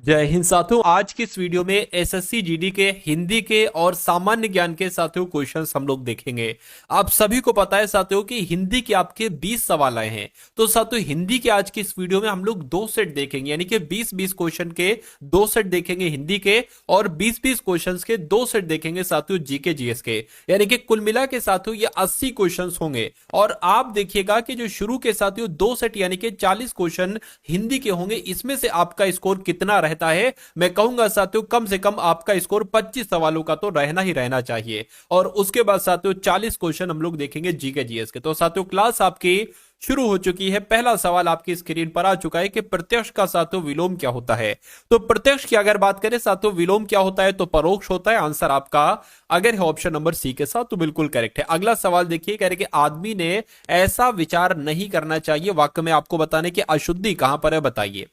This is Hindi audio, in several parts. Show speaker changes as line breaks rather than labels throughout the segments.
जय हिंद साथियों। आज की इस वीडियो में एसएससी जीडी के हिंदी के और सामान्य ज्ञान के साथियों क्वेश्चंस हम लोग देखेंगे। आप सभी को पता है साथियों कि हिंदी के आपके 20 सवाल आए हैं। तो साथियों हिंदी के आज की इस वीडियो में हम लोग दो सेट देखेंगे, यानी कि 20-20 क्वेश्चन के दो सेट देखेंगे हिंदी के, और 20-20 क्वेश्चन के दो सेट देखेंगे साथियों जीके जीएस के। यानी कि कुल मिला के साथियों ये 80 क्वेश्चन होंगे। और आप देखिएगा कि जो शुरू के साथियों दो सेट यानी कि 40 क्वेश्चन हिंदी के होंगे, इसमें से आपका स्कोर कितना रहता है? मैं कहूंगा साथियों कम से कम आपका स्कोर 25 सवालों का तो रहना ही रहना चाहिए। और उसके बाद साथियों 40 क्वेश्चन हम लोग देखेंगे जीके जीएस के। तो साथियों क्लास आपकी शुरू हो चुकी है। पहला सवाल आपकी स्क्रीन पर आ चुका है कि प्रत्यक्ष का साथियों विलोम क्या होता है। तो प्रत्यक्ष की अगर बात करें साथियों विलोम क्या होता है, तो परोक्ष होता है। आंसर आपका अगर है ऑप्शन नंबर सी के साथ तो बिल्कुल करेक्ट है। अगला सवाल देखिए, कह रहे कि आदमी ने ऐसा विचार नहीं करना चाहिए, वाक्य में आपको बताने की अशुद्धि कहां पर है बताइए।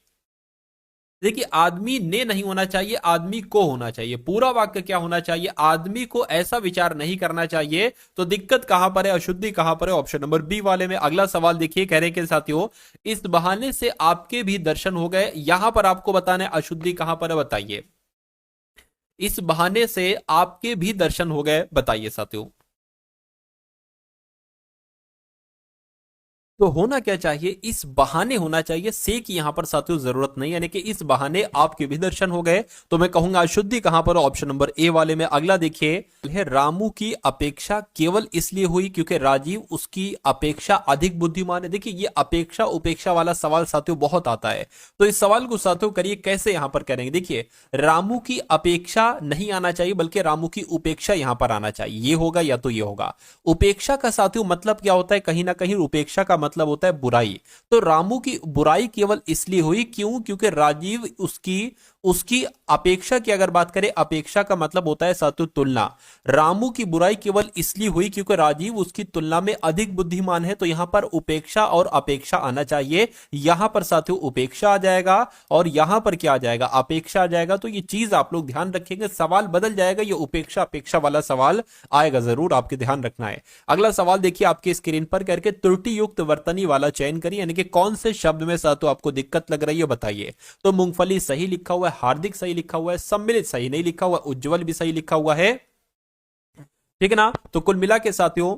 देखिए आदमी ने नहीं होना चाहिए, आदमी को होना चाहिए। पूरा वाक्य क्या होना चाहिए? आदमी को ऐसा विचार नहीं करना चाहिए। तो दिक्कत कहां पर है, अशुद्धि कहां पर है? ऑप्शन नंबर बी वाले में। अगला सवाल देखिए, कह रहे हैं कि साथियों इस बहाने से आपके भी दर्शन हो गए। यहां पर आपको बताना है अशुद्धि कहां पर है बताइए। इस बहाने से आपके भी दर्शन हो गए बताइए साथियों। तो होना क्या चाहिए? इस बहाने होना चाहिए, से की यहां पर साथियों जरूरत नहीं, यानी कि इस बहाने आपके भी दर्शन हो गए। तो मैं कहूंगा अशुद्धि कहां पर? ऑप्शन नंबर ए वाले में। अगला देखिए, है रामू की अपेक्षा केवल इसलिए हुई क्योंकि राजीव उसकी अपेक्षा अधिक बुद्धिमान है। देखिए ये अपेक्षा उपेक्षा वाला सवाल साथियों बहुत आता है। तो इस सवाल को साथियों करिए कैसे यहां पर करेंगे। देखिए रामू की अपेक्षा नहीं आना चाहिए, बल्कि रामू की उपेक्षा यहां पर आना चाहिए। ये होगा या तो ये होगा। उपेक्षा का साथियों मतलब क्या होता है? कहीं ना कहीं उपेक्षा का मतलब होता है बुराई। तो रामू की बुराई केवल इसलिए हुई क्यों? क्योंकि राजीव उसकी उसकी अपेक्षा की अगर बात करें, अपेक्षा का मतलब होता है साथियों तुलना। रामू की बुराई केवल इसलिए हुई क्योंकि राजीव उसकी तुलना में अधिक बुद्धिमान है। तो यहां पर उपेक्षा और अपेक्षा आना चाहिए। यहां पर साथियों उपेक्षा आ जाएगा और यहां पर क्या आ जाएगा? अपेक्षा आ जाएगा। तो ये चीज आप लोग ध्यान रखेंगे, सवाल बदल जाएगा, ये उपेक्षा अपेक्षा वाला सवाल आएगा, जरूर आपके ध्यान रखना है। अगला सवाल देखिए आपके स्क्रीन पर, करके त्रुटि युक्त वर्तनी वाला चयन करिए, यानी कि कौन से शब्द में साथियों आपको दिक्कत लग रही है बताइए। तो मूंगफली सही लिखा हुआ है, हार्दिक सही लिखा हुआ है, सम्मिलित सही नहीं लिखा हुआ, उज्जवल भी सही लिखा हुआ है, ठीक है ना। तो कुल मिला के साथियों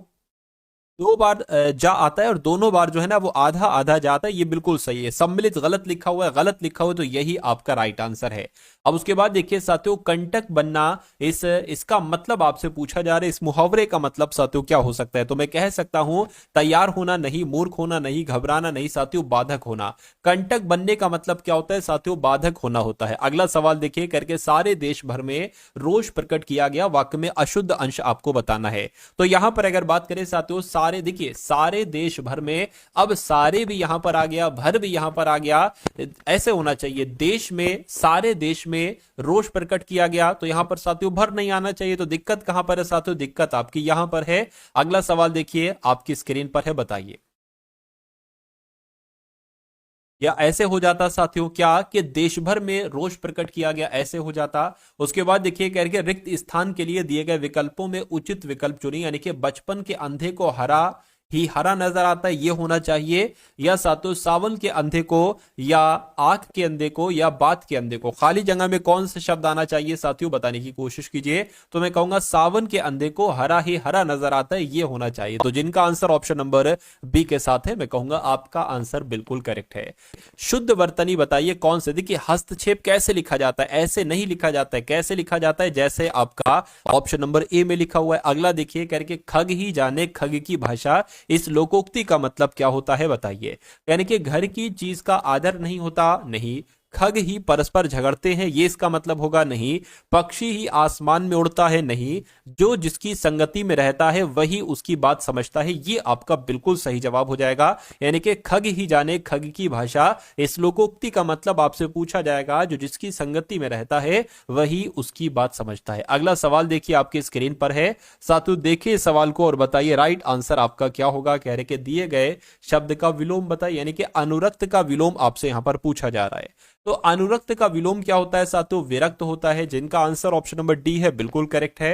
दो बार जा आता है और दोनों बार जो है ना वो आधा आधा जाता है, ये बिल्कुल सही है। सम्मिलित गलत लिखा हुआ है, गलत लिखा हुआ है, तो यही आपका राइट आंसर है। अब उसके बाद देखिए साथियों कंटक बनना, इसका मतलब आपसे पूछा जा रहा है, इस मुहावरे का मतलब साथियों क्या हो सकता है? तो मैं कह सकता हूं तैयार होना नहीं, मूर्ख होना नहीं, घबराना नहीं साथियों, बाधक होना। कंटक बनने का मतलब क्या होता है साथियों? बाधक होना होता है। अगला सवाल देखिए, करके सारे देश भर में रोष प्रकट किया गया, वाक्य में अशुद्ध अंश आपको बताना है। तो यहां पर अगर बात करें साथियों सारे, देखिए सारे देश भर में, अब सारे भी यहां पर आ गया, भर भी यहां पर आ गया, ऐसे होना चाहिए देश में, सारे देश में रोष प्रकट किया गया। तो यहां पर साथियों भर नहीं आना चाहिए। तो दिक्कत कहां पर है साथियों? दिक्कत आपकी यहां पर है। अगला सवाल देखिए आपकी स्क्रीन पर है, बताइए। या ऐसे हो जाता साथियों क्या कि देश भर में रोष प्रकट किया गया, ऐसे हो जाता। उसके बाद देखिए कह रहे रिक्त स्थान के लिए दिए गए विकल्पों में उचित विकल्प चुनिए, यानी कि बचपन के अंधे को हरा ही हरा नजर आता है, ये होना चाहिए। या साथियों सावन के अंधे को, या आंख के अंधे को, या बात के अंधे को। खाली जगह में कौन सा शब्द आना चाहिए साथियों बताने की कोशिश कीजिए। तो मैं कहूंगा सावन के अंधे को हरा ही हरा नजर आता है, ये होना चाहिए। तो जिनका आंसर ऑप्शन नंबर बी के साथ है, मैं कहूंगा आपका आंसर बिल्कुल करेक्ट है। शुद्ध वर्तनी बताइए कौन से? देखिए हस्तक्षेप कैसे लिखा जाता है? ऐसे नहीं लिखा जाता है। कैसे लिखा जाता है? जैसे आपका ऑप्शन नंबर ए में लिखा हुआ है। अगला देखिए करके खग ही जाने खग की भाषा, इस लोकोक्ति का मतलब क्या होता है बताइए। यानी कि घर की चीज का आदर नहीं होता, नहीं। खग ही परस्पर झगड़ते हैं, ये इसका मतलब होगा, नहीं। पक्षी ही आसमान में उड़ता है, नहीं। जो जिसकी संगति में रहता है वही उसकी बात समझता है, ये आपका बिल्कुल सही जवाब हो जाएगा। यानी कि खग ही जाने खग की भाषा, इस लोकोक्ति का मतलब आपसे पूछा जाएगा जो जिसकी संगति में रहता है वही उसकी बात समझता है। अगला सवाल देखिए आपके स्क्रीन पर है। साथियों देखिए सवाल को और बताइए राइट आंसर आपका क्या होगा। कह रहे कि दिए गए शब्द का विलोम बताइए, यानी कि अनुरक्त का विलोम आपसे यहां पर पूछा जा रहा है। तो अनुरक्त का विलोम क्या होता है साथियों? विरक्त होता है। जिनका आंसर ऑप्शन नंबर डी है बिल्कुल करेक्ट है।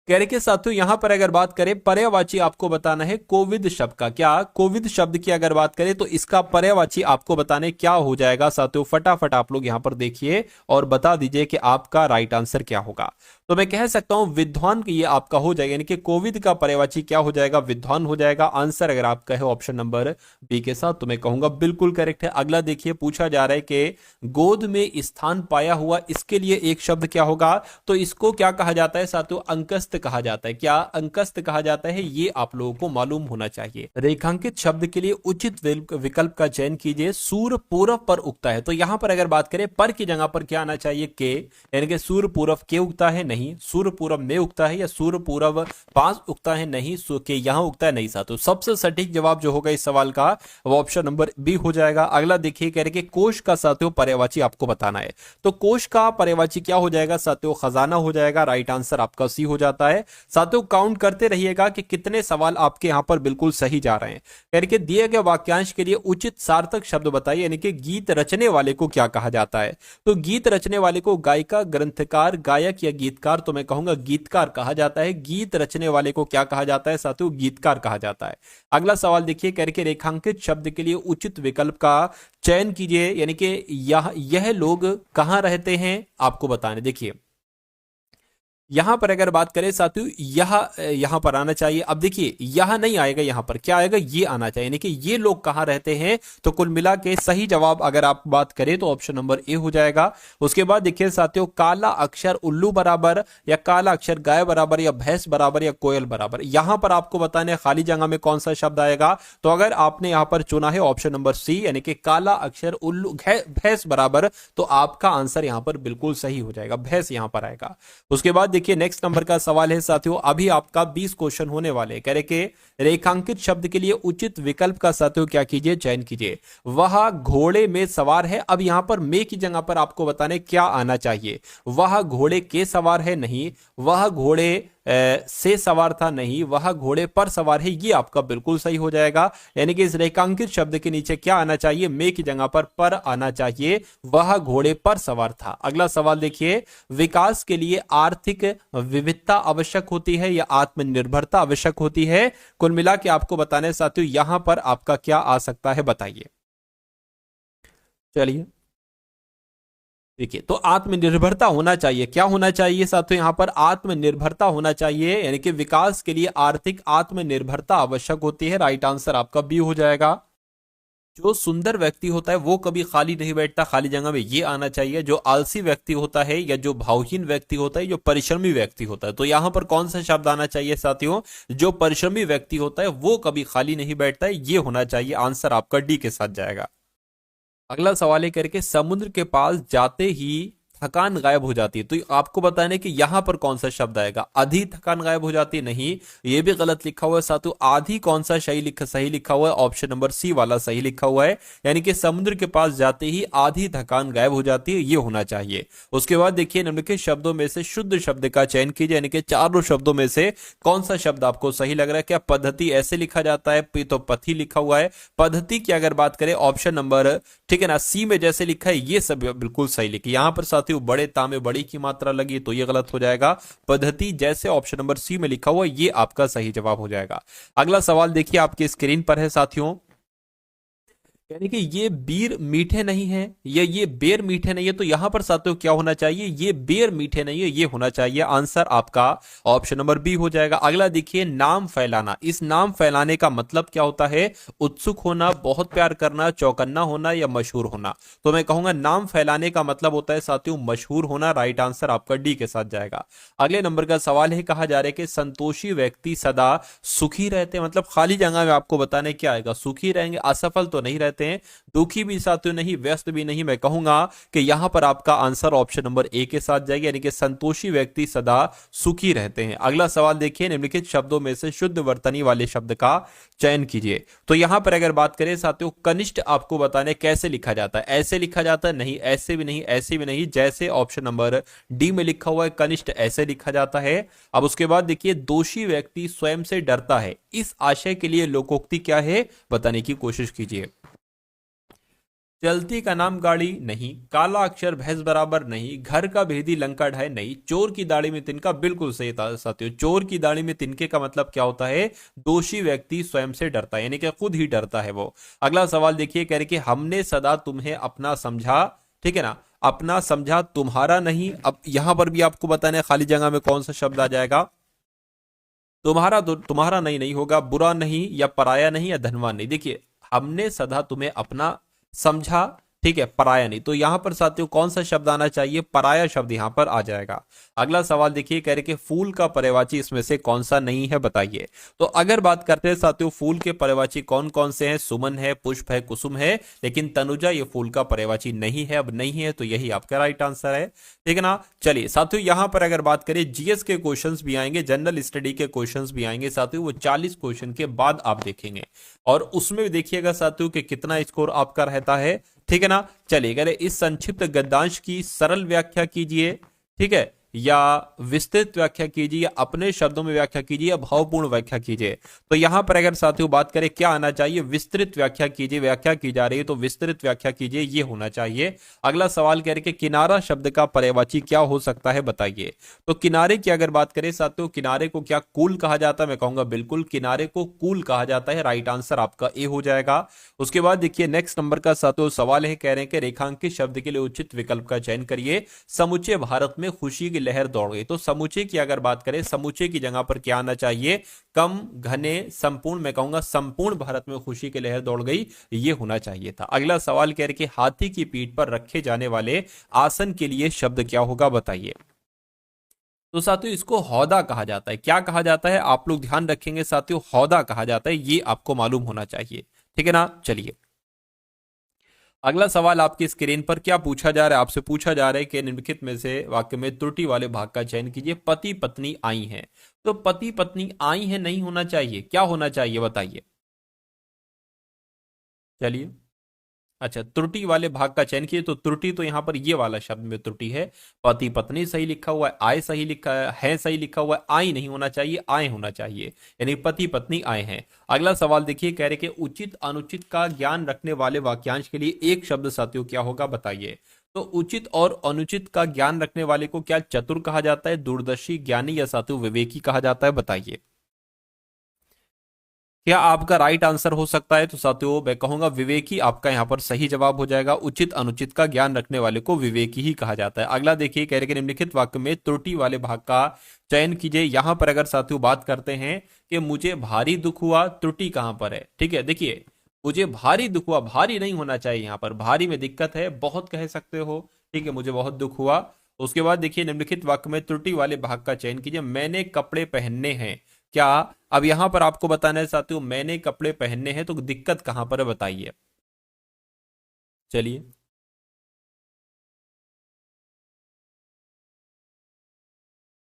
कह रहे कि साथियों यहां पर अगर बात करें पर्यायवाची आपको बताना है कोविद शब्द का। क्या कोविद शब्द की अगर बात करें तो इसका पर्यायवाची आपको बताने क्या हो जाएगा साथियों, फटाफट आप लोग यहां पर देखिए और बता दीजिए कि आपका राइट आंसर क्या होगा। तो मैं कह सकता हूं विद्वान, ये आपका हो जाएगा, यानी कि कोविद का पर्यायवाची क्या हो जाएगा, विद्वान हो जाएगा। आंसर अगर आप कहे ऑप्शन नंबर बी के साथ तो मैं कहूंगा बिल्कुल करेक्ट है। अगला देखिए पूछा जा रहा है कि गोद में स्थान पाया हुआ, इसके लिए एक शब्द क्या होगा, तो इसको क्या कहा जाता है साथियों, अंकस्त कहा जाता है। क्या अंकस्त कहा जाता है, ये आप लोगों को मालूम होना चाहिए। रेखांकित शब्द के लिए उचित विकल्प का चयन कीजिए। सूर्य पूर्व पर उगता है, तो यहां पर अगर बात करें पर की जगह पर क्या आना चाहिए, के, यानी कि सूर्य पूर्व के उगता है, नहीं सूर्य पूर्व में उगता है, या सूर्य पूर्व पास उगता है, नहीं के यहां उगता है, नहीं साथियों। सबसे सटीक जवाब जो होगा इस सवाल का वो ऑप्शन नंबर बी हो जाएगा। अगला देखिए कह रहे कि कोश का साथियों पर्यायवाची आपको बताना है, तो कोश का पर्यायवाची क्या हो जाएगा साथियों, खजाना हो जाएगा। राइट आंसर आपका सी हो जाता है। साथियों काउंट करते रहिएगा कि कितने सवाल आपके यहां पर बिल्कुल सही जा रहे हैं। कह रहे कि दिए गए वाक्यांश के लिए उचित सार्थक शब्द बताइए, यानी कि गीत रचने वाले को क्या कहा जाता है, तो गीत रचने वाले को गायिका, ग्रंथकार, गायक या गीतकार, तो मैं कहूंगा गीतकार कहा जाता है। गीत रचने वाले को क्या कहा जाता है साथियों, गीतकार कहा जाता है। अगला सवाल देखिए कह रहे कि रेखांकित शब्द के लिए उचित विकल्प का चयन कीजिए, यानी कि यह लोग कहां रहते हैं आपको बताने। देखिए यहां पर अगर बात करें साथियों यहां पर आना चाहिए। अब देखिए यह नहीं आएगा, यहां पर क्या आएगा, ये आना चाहिए, यानी कि ये लोग कहां रहते हैं। तो कुल मिला के सही जवाब अगर आप बात करें तो ऑप्शन नंबर ए हो जाएगा। उसके बाद देखिए साथियों काला अक्षर उल्लू बराबर, या काला अक्षर गाय बराबर, या भैंस बराबर, या कोयल बराबर, यहां पर आपको बताने खाली जगह में कौन सा शब्द आएगा। तो अगर आपने यहां पर चुना है ऑप्शन नंबर सी, यानी कि काला अक्षर उल्लू भैंस बराबर, तो आपका आंसर यहां पर बिल्कुल सही हो जाएगा, भैंस यहां पर आएगा। उसके बाद देखिए नेक्स्ट नंबर का सवाल है साथियों, अभी आपका 20 क्वेश्चन होने वाले। कह रहे कि रेखांकित शब्द के लिए उचित विकल्प का साथियों क्या कीजिए, चयन कीजिए। वह घोड़े में सवार है, अब यहां पर में की जगह पर आपको बताने क्या आना चाहिए। वह घोड़े के सवार है, नहीं। वह घोड़े से सवार था, नहीं। वह घोड़े पर सवार है, ये आपका बिल्कुल सही हो जाएगा। यानी कि इस रेखांकित शब्द के नीचे क्या आना चाहिए, में की जगह पर आना चाहिए। वह घोड़े पर सवार था। अगला सवाल देखिए, विकास के लिए आर्थिक विविधता आवश्यक होती है या आत्मनिर्भरता आवश्यक होती है। कुल मिला के आपको बताने साथियों यहां पर आपका क्या आ सकता है, बताइए। चलिए देखिए, तो आत्मनिर्भरता होना चाहिए। क्या होना चाहिए साथियों, यहां पर आत्मनिर्भरता होना चाहिए, यानी कि विकास के लिए आर्थिक आत्मनिर्भरता आवश्यक होती है। राइट आंसर आपका बी हो जाएगा। जो सुंदर व्यक्ति होता है वो कभी खाली नहीं बैठता, खाली जगह में ये आना चाहिए। जो आलसी व्यक्ति होता है या जो भावहीन व्यक्ति होता है, जो परिश्रमी व्यक्ति होता है, तो यहां पर कौन सा शब्द आना चाहिए साथियों, जो परिश्रमी व्यक्ति होता है वो कभी खाली नहीं बैठता है, ये होना चाहिए। आंसर आपका डी के साथ जाएगा। अगला सवाल है करके समुद्र के पास जाते ही थकान गायब हो जाती है, तो आपको बताने कि यहां पर कौन सा शब्द आएगा। आधी थकान गायब हो जाती है, नहीं, ये भी गलत लिखा हुआ है साथियों। आधी कौन सा सही लिखा हुआ है, ऑप्शन नंबर सी वाला सही लिखा हुआ है, यानी कि समुद्र के पास जाते ही आधी थकान गायब हो जाती है, ये होना चाहिए। उसके बाद देखिए निम्नलिखित शब्दों में से शुद्ध शब्द का चयन कीजिए, यानी कि चारों शब्दों में से कौन सा शब्द आपको सही लग रहा है। क्या पद्धति ऐसे लिखा जाता है, तो पथी लिखा हुआ है। पद्धति की अगर बात करें ऑप्शन नंबर, ठीक है ना, सी में जैसे लिखा है ये सब बिल्कुल सही लिखी। यहां पर साथियों बड़े तामे बड़ी की मात्रा लगी तो ये गलत हो जाएगा। पद्धति जैसे ऑप्शन नंबर सी में लिखा हुआ ये आपका सही जवाब हो जाएगा। अगला सवाल देखिए आपकी स्क्रीन पर है साथियों, यानी कि ये बीर मीठे नहीं है या ये बेर मीठे नहीं है, तो यहां पर साथियों क्या होना चाहिए, ये बेर मीठे नहीं है, ये होना चाहिए। आंसर आपका ऑप्शन नंबर बी हो जाएगा। अगला देखिए नाम फैलाना, इस नाम फैलाने का मतलब क्या होता है, उत्सुक होना, बहुत प्यार करना, चौकन्ना होना या मशहूर होना। तो मैं कहूंगा नाम फैलाने का मतलब होता है साथियों मशहूर होना। राइट आंसर आपका डी के साथ जाएगा। अगले नंबर का सवाल है, कहा जा रहा है कि संतोषी व्यक्ति सदा सुखी रहते हैं, मतलब खाली जगह में आपको बताने क्या आएगा, सुखी रहेंगे, असफल तो नहीं रहते हैं, दुखी भी साथियों नहीं, व्यस्त भी नहीं। मैं कहूंगा कि यहां पर आपका आंसर ऑप्शन नंबर ए के साथ जाएगा, यानी कि संतोषी व्यक्ति सदा सुखी रहते हैं। अगला सवाल देखिए, निम्नलिखित शब्दों में से शुद्ध वर्तनी वाले शब्द का चयन कीजिए। तो यहां पर अगर बात करें साथियों, कनिष्ठ आपको बताने कैसे लिखा जाता है, ऐसे लिखा जाता है, नहीं, ऐसे भी नहीं, ऐसे भी नहीं, जैसे ऑप्शन नंबर डी में लिखा हुआ है कनिष्ठ ऐसे लिखा जाता है। अब उसके बाद देखिए, दोषी व्यक्ति स्वयं से डरता है, इस आशय के लिए लोकोक्ति क्या है बताने की कोशिश कीजिए। चलती का नाम गाड़ी नहीं, काला अक्षर भैंस बराबर नहीं, घर का भेदी लंका ढाई नहीं, चोर की दाढ़ी में तिनका बिल्कुल सही था साथियों। चोर की दाढ़ी में तिनके का मतलब क्या होता है? दोषी व्यक्ति स्वयं से डरता है, यानी कि खुद ही डरता है वो। अगला सवाल देखिए, कह रहे कि हमने सदा तुम्हें अपना समझा, ठीक है ना, अपना समझा तुम्हारा नहीं। अब यहां पर भी आपको बताना है खाली जगह में कौन सा शब्द आ जाएगा। तुम्हारा तो तुम्हारा नहीं नहीं होगा, बुरा नहीं या पराया नहीं या धनवान नहीं। देखिए हमने सदा तुम्हें अपना समझा, ठीक है, पराया नहीं। तो यहां पर साथियों कौन सा शब्द आना चाहिए? पराया शब्द यहां पर आ जाएगा। अगला सवाल देखिए, कह रहे कि फूल का पर्यायवाची इसमें से कौन सा नहीं है, बताइए। तो अगर बात करते हैं साथियों फूल के पर्यायवाची कौन कौन से हैं, सुमन है, पुष्प है, कुसुम है, लेकिन तनुजा ये फूल का पर्यायवाची नहीं है। अब नहीं है तो यही आपका राइट आंसर है, ठीक है ना। चलिए साथियों यहां पर अगर बात करें जीएस के क्वेश्चंस भी आएंगे, जनरल स्टडी के क्वेश्चंस भी आएंगे साथियों, वो 40 क्वेश्चन के बाद आप देखेंगे और उसमें भी देखिएगा साथियों कि कितना स्कोर आपका रहता है, ठीक है ना। चलिए अगर इस संक्षिप्त गद्यांश की सरल व्याख्या कीजिए, ठीक है, या विस्तृत व्याख्या कीजिए, या अपने शब्दों में व्याख्या कीजिए, या भावपूर्ण व्याख्या कीजिए। तो यहां पर अगर साथियों बात करें क्या आना चाहिए, विस्तृत व्याख्या कीजिए। व्याख्या की जा रही है तो विस्तृत व्याख्या कीजिए, ये होना चाहिए। अगला सवाल कह रहे कि किनारा शब्द का पर्यायवाची क्या हो सकता है, बताइए। तो किनारे की अगर बात करें साथियों, किनारे को क्या कूल कहा जाता है? मैं कहूंगा बिल्कुल किनारे को कूल कहा जाता है। राइट आंसर आपका ए हो जाएगा। उसके बाद देखिए नेक्स्ट नंबर का साथियों सवाल है, कह रहे हैं कि रेखांकित शब्द के लिए उचित विकल्प का चयन करिए। समूचे भारत में खुशी की लहर दौड़ गई। तो समूचे की अगर बात करें, समूचे की जगह पर क्या आना चाहिए? कम, घने, संपूर्ण। मैं कहूंगा संपूर्ण भारत में खुशी की लहर दौड़ गई, ये होना चाहिए था। अगला सवाल कह रहे कि हाथी की पीठ पर रखे जाने वाले आसन के लिए शब्द क्या होगा, बताइए। तो साथियों इसको हौदा कहा जाता है। क्या कहा जाता है? आप लोग ध्यान रखेंगे साथियों, हौदा कहा जाता है, ये आपको मालूम होना चाहिए, ठीक है ना। चलिए अगला सवाल आपकी स्क्रीन पर क्या पूछा जा रहा है, आपसे पूछा जा रहा है कि निम्नलिखित में से वाक्य में त्रुटि वाले भाग का चयन कीजिए। पति पत्नी आई हैं। तो पति पत्नी आई हैं नहीं होना चाहिए, क्या होना चाहिए, बताइए। चलिए अच्छा, त्रुटि वाले भाग का चयन कीजिए। तो त्रुटि तो यहां पर ये वाला शब्द में त्रुटि है। पति पत्नी सही लिखा हुआ है, आए सही लिखा है सही लिखा हुआ है, आई नहीं होना चाहिए, आए होना चाहिए, यानी पति पत्नी आए हैं। अगला सवाल देखिए, कह रहे कि उचित अनुचित का ज्ञान रखने वाले वाक्यांश के लिए एक शब्द साथियों क्या होगा, बताइए। तो उचित और अनुचित का ज्ञान रखने वाले को क्या चतुर कहा जाता है, दूरदर्शी, ज्ञानी या साथियों विवेकी कहा जाता है, बताइए। क्या आपका राइट आंसर हो सकता है? तो साथियों मैं कहूंगा विवेकी आपका यहां पर सही जवाब हो जाएगा। उचित अनुचित का ज्ञान रखने वाले को विवेकी ही कहा जाता है। अगला देखिए, कह रहे कि निम्नलिखित वाक्य में त्रुटि वाले भाग का चयन कीजिए। यहां पर अगर साथियों बात करते हैं कि मुझे भारी दुख हुआ, त्रुटि कहां पर है, ठीक है। देखिए मुझे भारी दुख हुआ, भारी नहीं होना चाहिए, यहां पर भारी में दिक्कत है, बहुत कह सकते हो, ठीक है, मुझे बहुत दुख हुआ। उसके बाद देखिए निम्नलिखित वाक्य में त्रुटि वाले भाग का चयन कीजिए। मैंने कपड़े पहनने हैं। क्या अब यहां पर आपको बताना है साथियों, मैंने कपड़े पहनने हैं, तो दिक्कत कहां पर है, बताइए। चलिए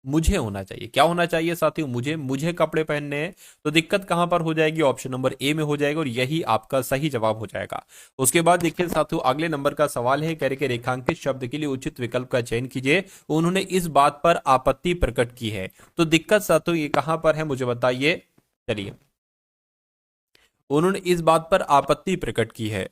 मुझे होना चाहिए, क्या होना चाहिए साथियों, मुझे मुझे कपड़े पहनने हैं। तो दिक्कत कहां पर हो जाएगी, ऑप्शन नंबर ए में हो जाएगा, और यही आपका सही जवाब हो जाएगा। उसके बाद देखिए साथियों अगले नंबर का सवाल है, कह रहे कि रेखांकित शब्द के लिए उचित विकल्प का चयन कीजिए। उन्होंने इस बात पर आपत्ति प्रकट की है। तो दिक्कत साथियों ये कहां पर है, मुझे बताइए। चलिए उन्होंने इस बात पर आपत्ति प्रकट की है।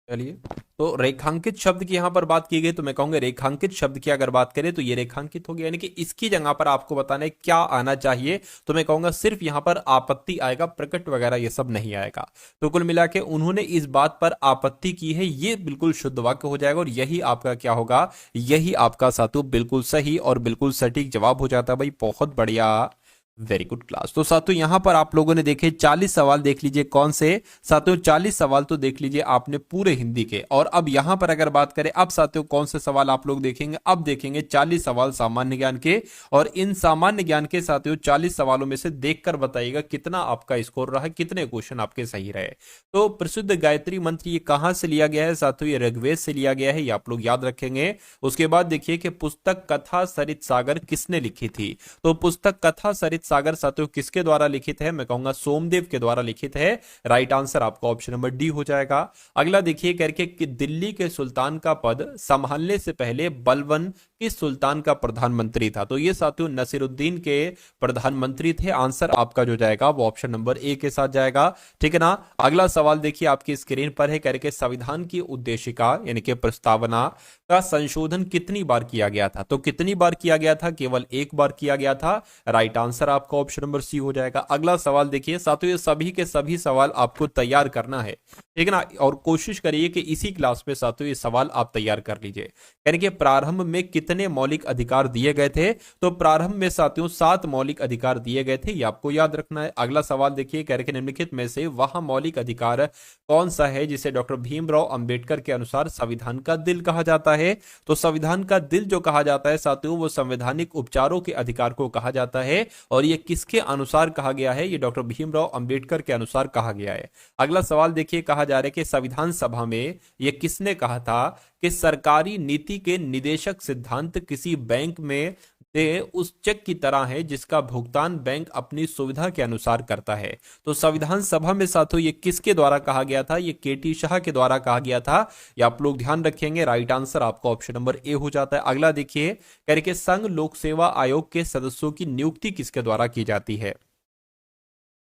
चलिए तो रेखांकित शब्द की यहां पर बात की गई, तो मैं कहूंगा रेखांकित शब्द की अगर बात करें तो ये रेखांकित हो गया, यानी कि इसकी जगह पर आपको बताना है क्या आना चाहिए। तो मैं कहूंगा सिर्फ यहां पर आपत्ति आएगा, प्रकट वगैरह ये सब नहीं आएगा। तो कुल मिला के उन्होंने इस बात पर आपत्ति की है, ये बिल्कुल शुद्ध वाक्य हो जाएगा, और यही आपका क्या होगा, यही आपका सातु बिल्कुल सही और बिल्कुल सटीक जवाब हो जाता है। भाई बहुत बढ़िया, वेरी गुड क्लास। तो साथियों यहां पर आप लोगों ने देखे 40 सवाल देख लीजिए, कौन से साथियों 40 सवाल तो देख लीजिए आपने पूरे हिंदी के। और अब यहां पर अगर बात करें अब साथियों कौन से सवाल आप लोग देखेंगे, अब देखेंगे 40 सवाल सामान्य ज्ञान के। और इन सामान्य ज्ञान के साथियों 40 सवालों में से देखकर बताइएगा कितना आपका स्कोर रहा है, कितने क्वेश्चन आपके सही रहे। तो प्रसिद्ध गायत्री मंत्र ये कहां से लिया गया है साथियों, ये ऋग्वेद से लिया गया है, ये आप लोग याद रखेंगे। उसके बाद देखिए कि पुस्तक कथा सरित सागर किसने लिखी थी। तो पुस्तक कथा सरित अमृत सागर साथियों किसके द्वारा लिखित है? मैं कहूंगा सोमदेव के द्वारा लिखित है। राइट आंसर आपका ऑप्शन नंबर डी हो जाएगा। अगला देखिए करके कि दिल्ली के सुल्तान का पद संभालने से पहले बलबन किस सुल्तान का प्रधानमंत्री था? तो ये साथियों नसीरुद्दीन के प्रधानमंत्री थे। आंसर आपका जो जाएगा वो ऑप्शन नंबर ए के साथ जाएगा, ठीक है ना। अगला सवाल देखिए आपकी स्क्रीन पर है करके संविधान की उद्देशिका यानी कि प्रस्तावना का संशोधन कितनी बार किया गया था? तो कितनी बार किया गया था? केवल एक बार किया गया था। राइट आंसर आपका ऑप्शन नंबर सी हो जाएगा। अगला सवाल देखिए साथियों, ये सभी के सभी सवाल आपको तैयार करना है, ठीक है ना, और कोशिश करिए कि इसी क्लास में साथियों ये सवाल आप तैयार कर लीजिए। यानी कि प्रारंभ में कितने मौलिक अधिकार दिए गए थे? तो प्रारंभ में साथियों 7 मौलिक अधिकार दिए गए थे, ये आपको याद रखना है। अगला सवाल देखिए कह रहे कि निम्नलिखित में से वह मौलिक अधिकार कौन सा है जिसे डॉक्टर भीमराव अंबेडकर के अनुसार संविधान का दिल कहा जाता है? तो संविधान का दिल जो कहा जाता है साथियों वो संवैधानिक उपचारों के अधिकार को कहा जाता है, और ये किसके अनुसार कहा गया है? ये डॉक्टर भीमराव अंबेडकर के अनुसार कहा गया है। अगला सवाल देखिए कहा जा रहा है कि संविधान सभा में यह किसने कहा था कि सरकारी नीति के निदेशक सिद्धांत किसी बैंक में दे उस चेक की तरह है जिसका भुगतान बैंक अपनी सुविधा के अनुसार करता है? तो संविधान सभा में साथियों ये किसके द्वारा कहा गया था? ये केटी शाह के द्वारा कहा गया था, ये आप लोग ध्यान रखेंगे। राइट आंसर आपका ऑप्शन नंबर ए हो जाता है। अगला देखिए करके संघ लोक सेवा आयोग के सदस्यों की नियुक्ति किसके द्वारा की जाती है?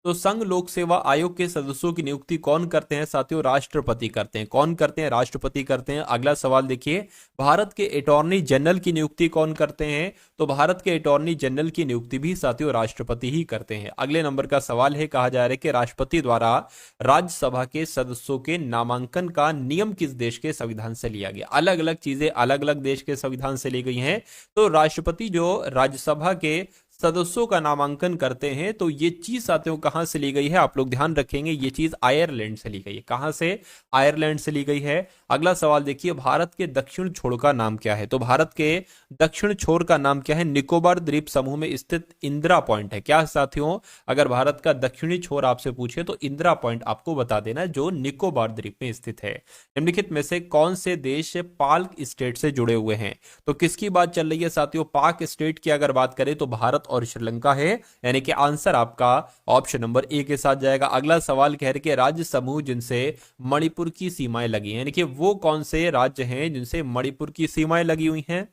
तो संघ लोक सेवा आयोग के सदस्यों की नियुक्ति कौन करते हैं साथियों? राष्ट्रपति करते हैं। कौन करते हैं? राष्ट्रपति करते हैं। अगला सवाल देखिए, भारत के अटॉर्नी जनरल की नियुक्ति कौन करते हैं? तो भारत के अटॉर्नी जनरल की नियुक्ति भी साथियों राष्ट्रपति ही करते हैं। अगले नंबर का सवाल है, कहा जा रहा है कि राष्ट्रपति द्वारा राज्यसभा के सदस्यों के नामांकन का नियम किस देश के संविधान से लिया गया? अलग अलग चीजें अलग अलग देश के संविधान से ली गई हैं। तो राष्ट्रपति जो राज्यसभा के सदस्यों का नामांकन करते हैं, तो ये चीज साथियों कहां से ली गई है? आप लोग ध्यान रखेंगे, ये चीज आयरलैंड से ली गई है। कहां से? आयरलैंड से ली गई है। अगला सवाल देखिए, भारत के दक्षिण छोर का नाम क्या है? तो भारत के दक्षिण छोर का नाम क्या है? निकोबार द्वीप समूह में स्थित इंदिरा पॉइंट है। क्या साथियों, अगर भारत का दक्षिणी छोर आपसे पूछे तो इंदिरा पॉइंट आपको बता देना जो निकोबार द्वीप में स्थित है। निम्नलिखित में से कौन से देश पाक स्टेट से जुड़े हुए हैं? तो किसकी बात चल रही है साथियों? पाक स्टेट की अगर बात करें तो भारत और श्रीलंका है, यानी कि आंसर आपका ऑप्शन नंबर ए के साथ जाएगा। अगला सवाल कह रहे कि राज्य समूह जिनसे मणिपुर की सीमाएं लगी हैं, यानी कि वो कौन से राज्य हैं जिनसे मणिपुर की सीमाएं लगी हुई हैं?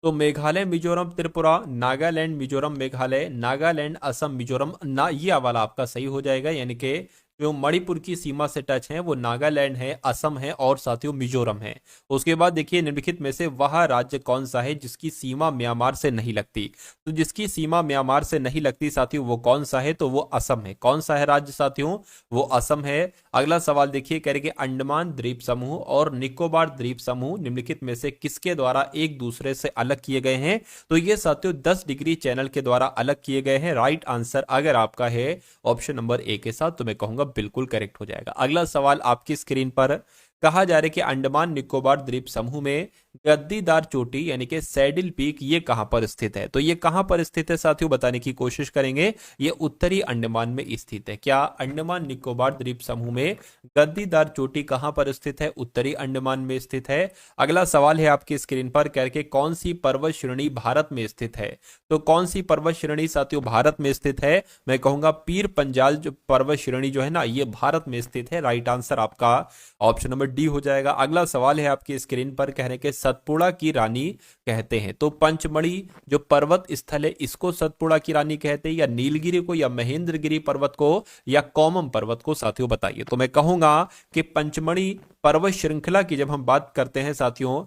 तो मेघालय, मिजोरम, त्रिपुरा, नागालैंड, मिजोरम, मेघालय, नागालैंड, असम, मिजोरम ना, ये वाला आपका सही हो जाएगा। यानी कि जो मणिपुर की सीमा से टच है वो नागालैंड है, असम है और साथियों मिजोरम है। उसके बाद देखिए निम्नलिखित में से वह राज्य कौन सा है जिसकी सीमा म्यांमार से नहीं लगती? तो जिसकी सीमा म्यांमार से नहीं लगती साथियों वो कौन सा है? तो वो असम है। कौन सा है राज्य साथियों? वो असम है। अगला सवाल देखिए कह रहे कि अंडमान द्वीप समूह और निकोबार द्वीप समूह निम्नलिखित में से किसके द्वारा एक दूसरे से अलग किए गए हैं? तो ये साथियों 10 डिग्री चैनल के द्वारा अलग किए गए हैं। राइट आंसर अगर आपका है ऑप्शन नंबर ए के साथ तो मैं कहूंगा बिल्कुल करेक्ट हो जाएगा। अगला सवाल आपकी स्क्रीन पर, कहा जा रहा है कि अंडमान निकोबार द्वीप समूह में गद्दीदार चोटी यानी कि सैडल पीक ये कहां पर स्थित है? तो ये कहां पर स्थित है साथियों बताने की कोशिश करेंगे। ये उत्तरी अंडमान में स्थित है। क्या अंडमान निकोबार द्वीप समूह में गद्दीदार चोटी कहां पर स्थित है? उत्तरी अंडमान में स्थित है। अगला सवाल है आपकी स्क्रीन पर करके कौन सी पर्वत श्रेणी भारत में स्थित है? तो कौन सी पर्वत श्रेणी साथियों भारत में स्थित है? मैं कहूंगा पीर पंजाल जो पर्वत श्रेणी जो है ना ये भारत में स्थित है। राइट आंसर आपका ऑप्शन नंबर डी हो जाएगा। अगला सवाल है आपकी स्क्रीन पर कहने के सतपुड़ा की रानी कहते हैं, तो पंचमढ़ी जो पर्वत स्थल है इसको सतपुड़ा की रानी कहते हैं, या नीलगिरी को, या महेंद्रगिरी पर्वत को, या कौमम पर्वत को? साथियों बताइए। तो मैं कहूंगा कि पंचमढ़ी पर्वत श्रृंखला की जब हम बात करते हैं साथियों,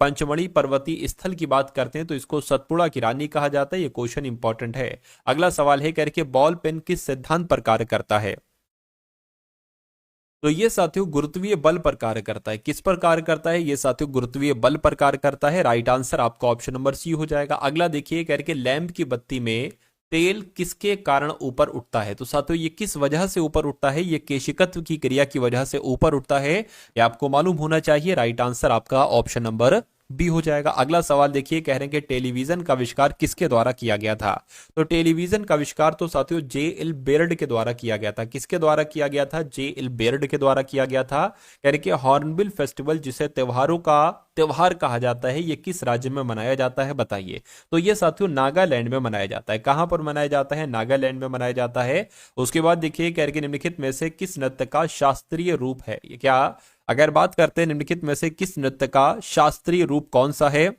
पंचमढ़ी पर्वतीय स्थल की बात करते हैं तो इसको सतपुड़ा की रानी कहा जाता है। ये क्वेश्चन इंपॉर्टेंट है। अगला सवाल है करके बॉल पेन किस सिद्धांत पर कार्य करता है? तो ये साथियों गुरुत्वीय बल पर कार्य करता है। किस पर कार्य करता है? ये साथियों गुरुत्वीय बल पर कार्य करता है। राइट आंसर आपका ऑप्शन नंबर सी हो जाएगा। अगला देखिए कह रहे कि लैंप की बत्ती में तेल किसके कारण ऊपर उठता है? तो साथियों ये किस वजह से ऊपर उठता है? ये केशिकत्व की क्रिया की वजह से ऊपर उठता है, ये आपको मालूम होना चाहिए। राइट आंसर आपका ऑप्शन नंबर बी हो जाएगा। अगला सवाल देखिए कह रहे हैं कि टेलीविजन का आविष्कार किसके द्वारा किया गया था? तो टेलीविजन का आविष्कार तो साथियों जे एल बेयर्ड के द्वारा किया गया था। किसके द्वारा किया गया था? जे एल बेयर्ड के द्वारा किया गया था। कह रहे कि हॉर्नबिल फेस्टिवल जिसे त्योहारों का त्योहार कहा जाता है ये किस राज्य में मनाया जाता है बताइए। तो ये साथियों नागालैंड में मनाया जाता है। कहां पर मनाया जाता है? नागालैंड में मनाया जाता है। उसके बाद देखिए कह रहे कि निम्नलिखित में से किस नृत्य का शास्त्रीय रूप है ये? क्या अगर बात करते हैं निम्नलिखित में से किस नृत्य का शास्त्रीय रूप कौन सा है,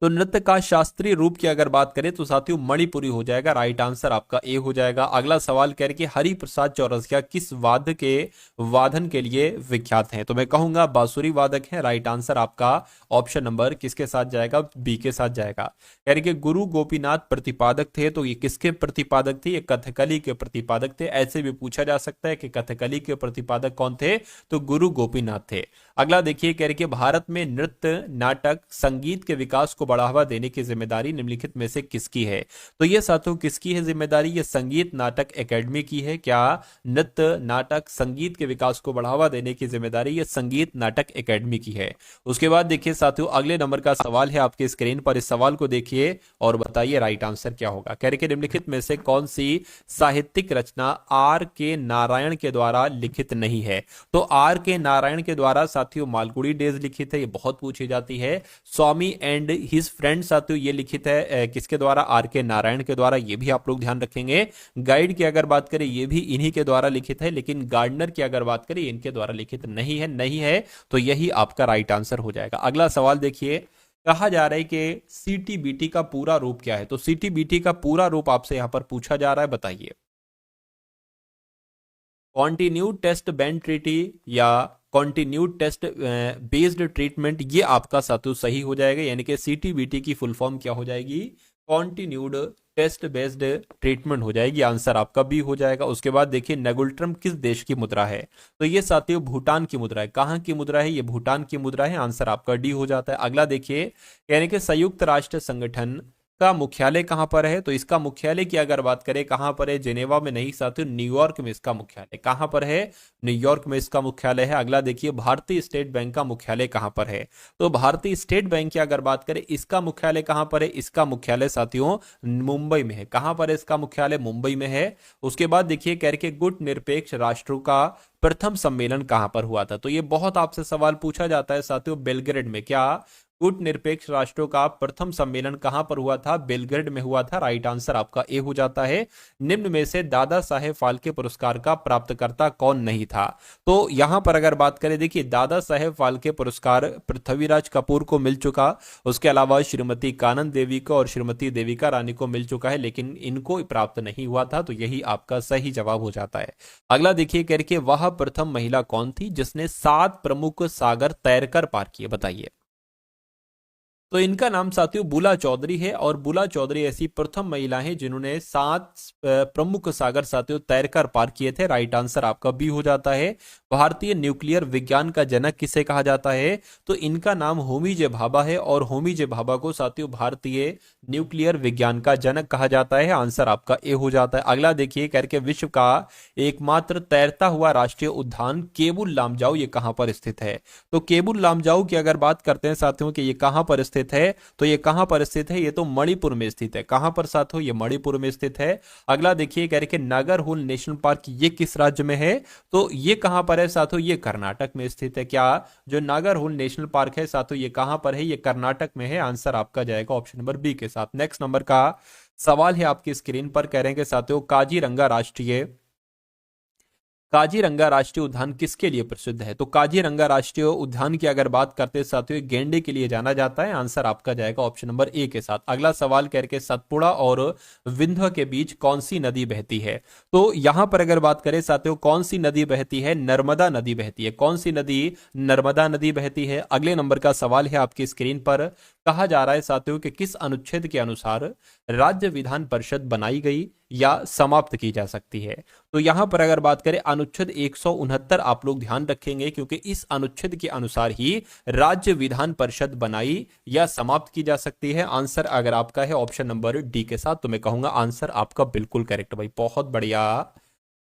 तो नृत्य का शास्त्रीय रूप की अगर बात करें तो साथियों मणिपुरी हो जाएगा। राइट आंसर आपका ए हो जाएगा। अगला सवाल कह रहे कि हरिप्रसाद चौरसिया किस वाद्य के वादन के लिए विख्यात हैं? तो मैं कहूंगा बांसुरी वादक है। राइट आंसर आपका ऑप्शन नंबर किसके साथ जाएगा? बी के साथ जाएगा। कह रहे कि गुरु गोपीनाथ प्रतिपादक थे, तो ये किसके प्रतिपादक थे? ये कथकली के प्रतिपादक थे। ऐसे भी पूछा जा सकता है कि कथकली के प्रतिपादक कौन थे? तो गुरु गोपीनाथ थे। अगला देखिए कह रहे कि भारत में नृत्य नाटक संगीत के विकास को बढ़ावा देने की जिम्मेदारी निम्नलिखित में से किसकी है? तो ये साथियों किसकी है जिम्मेदारी? ये संगीत नाटक एकेडमी की है। क्या नृत्य नाटक संगीत के विकास को बढ़ावा देने की जिम्मेदारी ये संगीत नाटक एकेडमी की है। उसके बाद देखिए साथियों अगले नंबर का सवाल है आपके स्क्रीन पर। इस सवाल को देखिए और बताइए राइट आंसर क्या होगा। कह रहे कि निम्नलिखित में से कौन सी साहित्यिक रचना आर के नारायण के द्वारा लिखित नहीं है? तो आर के नारायण के द्वारा साथियों मालगुडी डेज लिखित है, ये बहुत पूछी जाती है। स्वामी एंड हिज फ्रेंड साथियों ये लिखित है किसके द्वारा? आर के नारायण के द्वारा। ये भी आप लोग ध्यान रखेंगे। गाइड की अगर बात करें ये भी इन्हीं के द्वारा लिखित है, लेकिन गार्डनर की अगर बात करें इनके द्वारा लिखित नहीं है। तो यही आपका राइट आंसर हो जाएगा। अगला सवाल देखिए, कहा जा रहा है कि सीटीबीटी का पूरा रूप क्या है? तो सीटीबीटी का पूरा रूप आपसे यहां पर पूछा जा रहा है, बताइए। कॉन्टिन्यूड टेस्ट बैंड ट्रीटी या कॉन्टिन्यूड टेस्ट बेस्ड ट्रीटमेंट, ये आपका साथियों सही हो जाएगा। यानी कि सीटीबीटी की फुल फॉर्म क्या हो जाएगी? कॉन्टिन्यूड टेस्ट बेस्ड ट्रीटमेंट हो जाएगी। आंसर आपका बी हो जाएगा। उसके बाद देखिए नेगुल्ट्रम किस देश की मुद्रा है? तो ये साथियों भूटान की मुद्रा है। कहां की मुद्रा है? ये भूटान की मुद्रा है। आंसर आपका डी हो जाता है। अगला देखिए यानी कि संयुक्त राष्ट्र संगठन का मुख्यालय कहां पर है? तो इसका मुख्यालय की अगर बात करें कहां पर है? जेनेवा में नहीं साथियों, न्यूयॉर्क में इसका मुख्यालय। कहां पर है? न्यूयॉर्क में इसका मुख्यालय है। अगला देखिए भारतीय स्टेट बैंक का मुख्यालय कहां पर है? तो भारतीय स्टेट बैंक की अगर बात करें इसका मुख्यालय कहां पर है? इसका मुख्यालय साथियों मुंबई में है। कहां पर है इसका मुख्यालय? मुंबई में है। उसके बाद देखिए कह रहे कि गुट निरपेक्ष राष्ट्रों का प्रथम सम्मेलन कहां पर हुआ था? तो ये बहुत आपसे सवाल पूछा जाता है साथियों, बेलग्रेड में। क्या गुट निरपेक्ष राष्ट्रों का प्रथम सम्मेलन कहां पर हुआ था? बेलग्रेड में हुआ था। राइट आंसर आपका ए हो जाता है। निम्न में से दादा साहेब फाल्के पुरस्कार का प्राप्तकर्ता कौन नहीं था? तो यहां पर अगर बात करें देखिए दादा साहेब फाल्के पुरस्कार पृथ्वीराज कपूर को मिल चुका, उसके अलावा श्रीमती कानन देवी को और श्रीमती देविका रानी को मिल चुका है, लेकिन इनको प्राप्त नहीं हुआ था। तो यही आपका सही जवाब हो जाता है। अगला देखिए करके वह प्रथम महिला कौन थी जिसने 7 प्रमुख सागर तैरकर पार किए? बताइए। तो इनका नाम साथियों बुला चौधरी है। और बुला चौधरी ऐसी प्रथम महिला है जिन्होंने 7 प्रमुख सागर साथियों तैरकर पार किए थे। राइट आंसर आपका बी हो जाता है। भारतीय न्यूक्लियर विज्ञान का जनक किसे कहा जाता है? तो इनका नाम होमी जे भाभा है। और होमी जे भाभा को साथियों भारतीय न्यूक्लियर विज्ञान का जनक कहा जाता है। आंसर आपका ए हो जाता है। अगला देखिए करके विश्व का एकमात्र तैरता हुआ राष्ट्रीय उद्यान केबुल लामजाओ ये कहां पर स्थित है? तो केबुल लामजाओ की अगर बात करते हैं साथियों कि ये कहां पर स्थित है, तो ये कहां पर स्थित है? ये तो मणिपुर में स्थित है। कहां पर साथियों? ये मणिपुर में स्थित है। अगला देखिए कह रहे कि नागरहोल नेशनल पार्क ये किस राज्य में है? तो ये कहां पर है साथियों? ये कर्नाटक में स्थित है। क्या जो नागरहोल नेशनल पार्क है साथियों ये कहां पर है? ये कर्नाटक में है। आंसर आपका जाएगा ऑप्शन नंबर बी के साथ। नेक्स्ट नंबर का सवाल है आपकी स्क्रीन पर। कह रहे हैं कि साथियों काजीरंगा राष्ट्रीय उद्यान किसके लिए प्रसिद्ध है? तो काजीरंगा राष्ट्रीय उद्यान की अगर बात करते हैं साथियों गेंडे के लिए जाना जाता है। आंसर आपका जाएगा ऑप्शन नंबर ए के साथ। अगला सवाल करके सतपुड़ा और विंध्य के बीच कौन सी नदी बहती है? तो यहां पर अगर बात करें साथियों कौन सी नदी बहती है? नर्मदा नदी बहती है। कौन सी नदी? नर्मदा नदी बहती है। अगले नंबर का सवाल है आपकी स्क्रीन पर। कहा जा रहा है साथियों कि किस अनुच्छेद के अनुसार राज्य विधान परिषद बनाई गई या समाप्त की जा सकती है? तो यहां पर अगर बात करें अनुच्छेद 169 आप लोग ध्यान रखेंगे, क्योंकि इस अनुच्छेद के अनुसार ही राज्य विधान परिषद बनाई या समाप्त की जा सकती है। आंसर अगर आपका है ऑप्शन नंबर डी के साथ, तो मैं कहूंगा आंसर आपका बिल्कुल करेक्ट भाई, बहुत बढ़िया,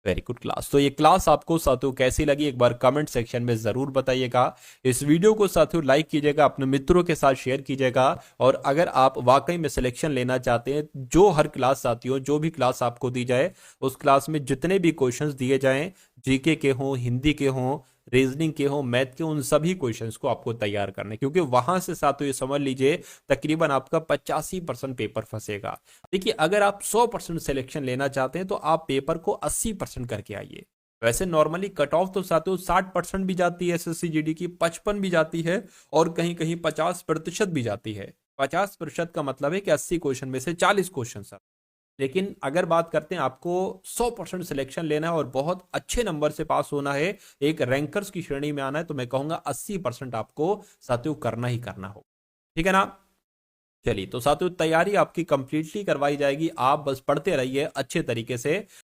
वेरी गुड क्लास। तो ये क्लास आपको साथियों कैसी लगी एक बार कमेंट सेक्शन में जरूर बताइएगा। इस वीडियो को साथियों लाइक कीजिएगा, अपने मित्रों के साथ शेयर कीजिएगा। और अगर आप वाकई में सिलेक्शन लेना चाहते हैं, जो हर क्लास साथियों जो भी क्लास आपको दी जाए उस क्लास में जितने भी क्वेश्चंस दिए जाएं, जीके के हों, हिंदी के हों, रीजनिंग के हो, मैथ के, उन सभी क्वेश्चंस को आपको तैयार करना है, क्योंकि वहां से साथ ये समझ लीजिए तकरीबन आपका 85% पेपर फंसेगा। देखिए अगर आप 100% सिलेक्शन लेना चाहते हैं तो आप पेपर को 80% करके आइए। वैसे नॉर्मली कट ऑफ तो साथियों 60% भी जाती है एसएससी जीडी की, 55 भी जाती है, और कहीं कहीं 50% भी जाती है। 50% का मतलब है कि 80 क्वेश्चन में से 40 क्वेश्चन सर। लेकिन अगर बात करते हैं आपको 100% सिलेक्शन लेना है और बहुत अच्छे नंबर से पास होना है, एक रैंकर्स की श्रेणी में आना है, तो मैं कहूंगा 80% आपको साथियों करना ही करना हो। ठीक है ना। चलिए तो साथियों तैयारी आपकी कंप्लीटली करवाई जाएगी, आप बस पढ़ते रहिए अच्छे तरीके से।